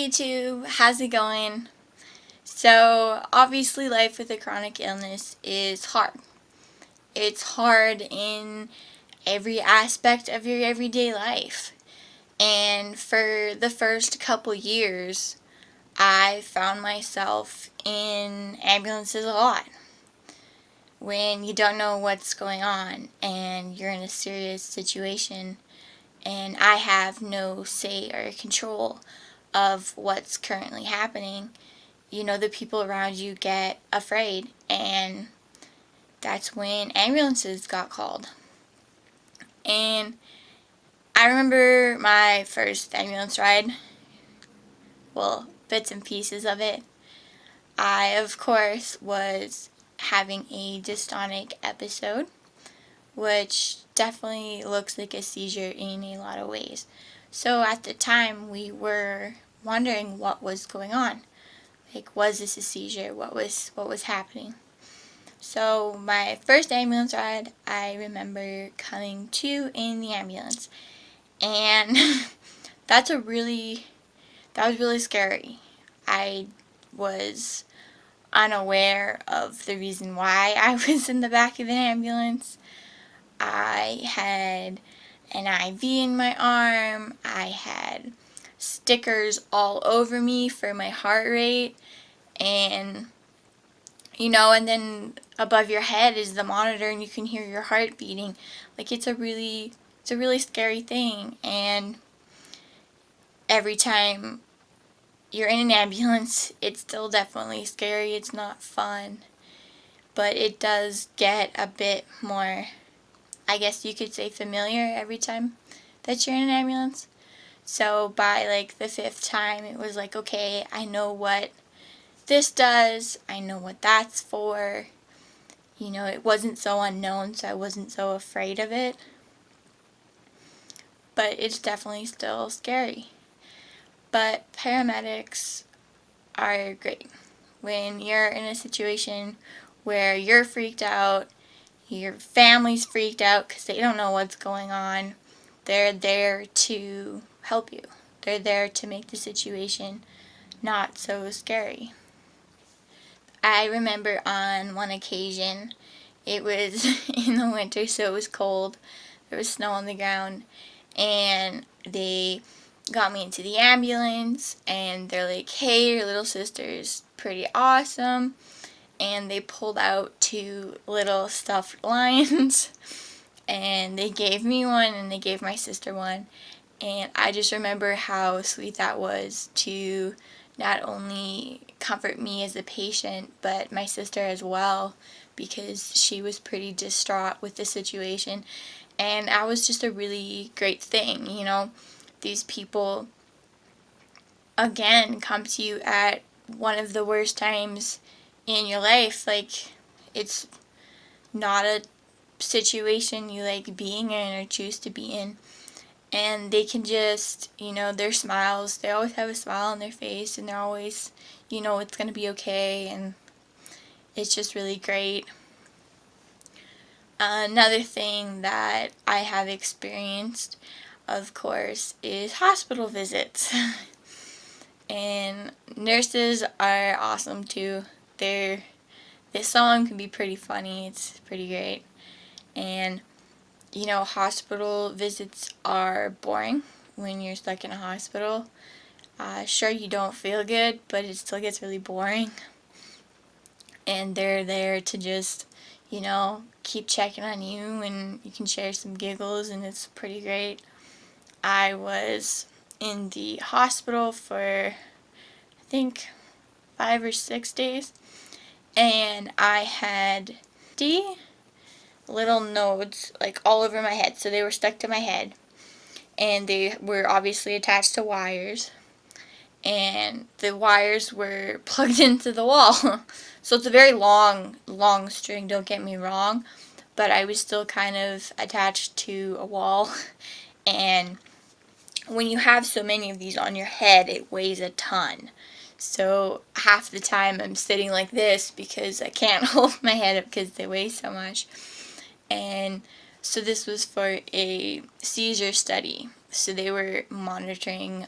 Hey YouTube, how's it going? So, obviously life with a chronic illness is hard. It's hard in every aspect of your everyday life. And for the first couple years, I found myself in ambulances a lot. When you don't know what's going on and you're in a serious situation and I have no say or control of what's currently happening, the people around you get afraid, and that's when ambulances got called. And I remember my first ambulance ride, well, bits and pieces of it. I, of course, was having a dystonic episode, which definitely looks like a seizure in a lot of ways. So at the time, we were wondering what was going on. Like, was this a seizure? What was happening? So my first ambulance ride, I remember coming to in the ambulance, and that was really scary. I was unaware of the reason why I was in the back of an ambulance. I had an IV in my arm. I had stickers all over me for my heart rate, and and then above your head is the monitor and you can hear your heart beating. Like, it's a really scary thing. And every time you're in an ambulance, it's still definitely scary. It's not fun, but it does get a bit more, I guess you could say, familiar every time that you're in an ambulance. So by like the fifth time, it was like, okay, I know what this does, I know what that's for. It wasn't so unknown, so I wasn't so afraid of it. But it's definitely still scary. But paramedics are great. When you're in a situation where you're freaked out, your family's freaked out because they don't know what's going on, they're there to help you. They're there to make the situation not so scary. I remember on one occasion, it was in the winter, so it was cold. There was snow on the ground, and they got me into the ambulance, and they're like, hey, your little sister's pretty awesome. And they pulled out 2 little stuffed lions, and they gave me one, and they gave my sister one. And I just remember how sweet that was to not only comfort me as a patient, but my sister as well, because she was pretty distraught with the situation. And that was just a really great thing. These people, again, come to you at one of the worst times in your life. Like, it's not a situation you like being in or choose to be in. And they can just, their smiles, they always have a smile on their face, and they're always, it's going to be okay, and it's just really great. Another thing that I have experienced, of course, is hospital visits. And nurses are awesome too. Some of them can be pretty funny. It's pretty great. And hospital visits are boring when you're stuck in a hospital. Sure, you don't feel good, but it still gets really boring. And they're there to just, keep checking on you, and you can share some giggles, and it's pretty great. I was in the hospital for, I think, 5 or 6 days, and I had little nodes like all over my head, so they were stuck to my head, and they were obviously attached to wires, and the wires were plugged into the wall. So it's a very long string, don't get me wrong, but I was still kind of attached to a wall. And when you have so many of these on your head, it weighs a ton. So half the time I'm sitting like this because I can't hold my head up because they weigh so much. And So this was for a seizure study. So they were monitoring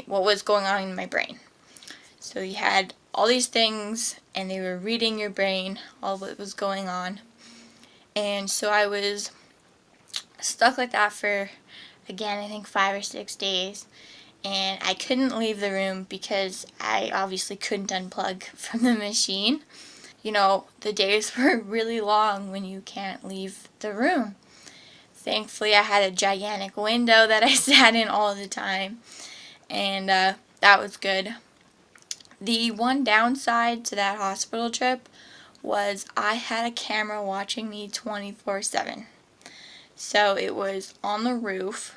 what was going on in my brain. So you had all these things, and they were reading your brain, all what was going on. And so I was stuck like that for, again, I think 5 or 6 days. And I couldn't leave the room because I obviously couldn't unplug from the machine. The days were really long when you can't leave the room. Thankfully, I had a gigantic window that I sat in all the time, and that was good. The one downside to that hospital trip was I had a camera watching me 24/7. So it was on the roof,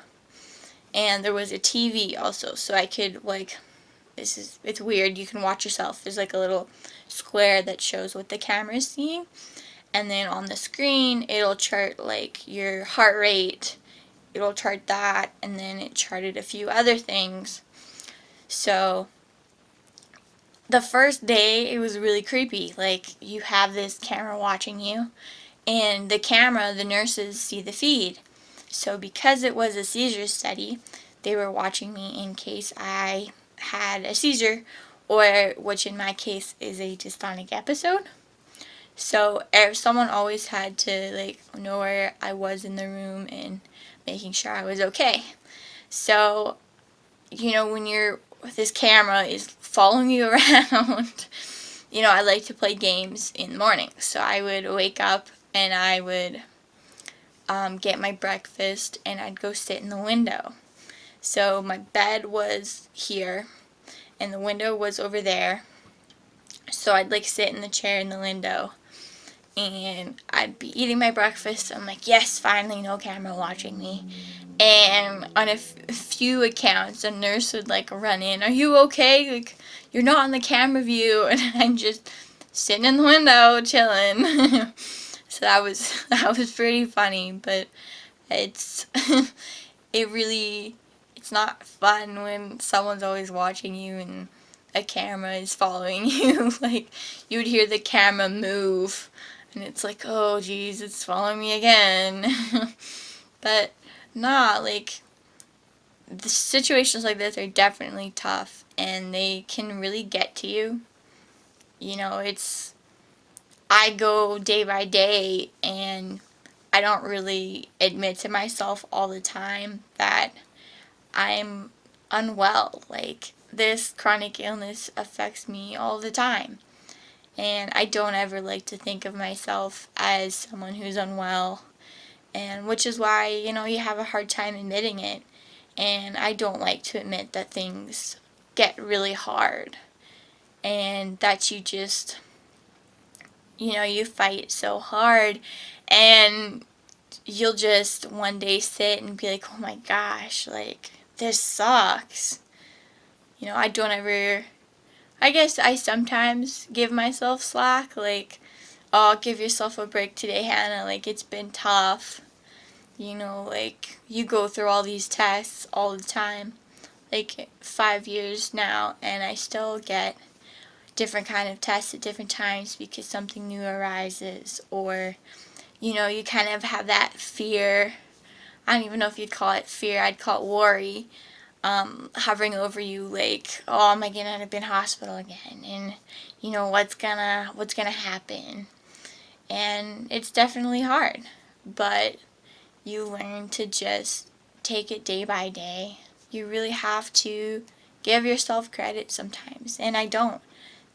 and there was a TV also, so I could, it's weird, you can watch yourself. There's like a little square that shows what the camera is seeing, and then on the screen it'll chart like your heart rate, it'll chart that, and then it charted a few other things. So the first day it was really creepy. Like, you have this camera watching you, and the nurses see the feed. So because it was a seizure study, they were watching me in case I had a seizure, or which in my case is a dystonic episode. So someone always had to know where I was in the room and making sure I was okay. So, when this camera is following you around, I like to play games in the morning. So I would wake up and I would get my breakfast, and I'd go sit in the window. So my bed was here and the window was over there. So I'd sit in the chair in the window, and I'd be eating my breakfast. I'm like, yes, finally, no camera watching me. And on a few accounts, a nurse would run in, are you okay? You're not on the camera view. And I'm just sitting in the window chilling. So that was pretty funny, but it's it's not fun when someone's always watching you and a camera is following you. You would hear the camera move, and it's like, oh geez, it's following me again. But nah, the situations like this are definitely tough, and they can really get to you. I go day by day, and I don't really admit to myself all the time that I'm unwell. This chronic illness affects me all the time. And I don't ever like to think of myself as someone who's unwell. And which is why, you have a hard time admitting it. And I don't like to admit that things get really hard. And that you just, you fight so hard. And you'll just one day sit and be like, oh my gosh, this sucks. I don't ever, I guess I sometimes give myself slack, oh, give yourself a break today, Hannah, it's been tough. You go through all these tests all the time, 5 years now, and I still get different kind of tests at different times because something new arises, or, you kind of have that fear. I don't even know if you'd call it fear, I'd call it worry, hovering over you, oh, am I gonna end up in hospital again, and what's gonna happen. And it's definitely hard, but you learn to just take it day by day. You really have to give yourself credit sometimes, and I don't,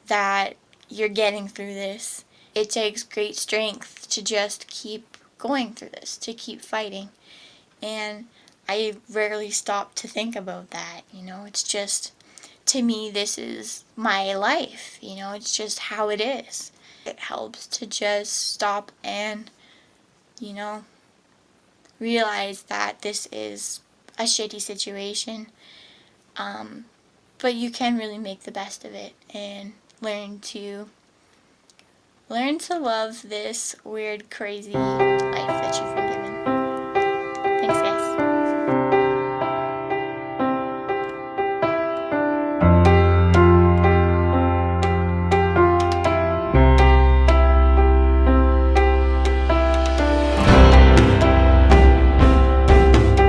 that you're getting through this. It takes great strength to just keep going through this, to keep fighting. And I rarely stop to think about that. It's just, to me, this is my life. It's just how it is. It helps to just stop and, realize that this is a shitty situation. But you can really make the best of it and learn to love this weird, crazy life that you've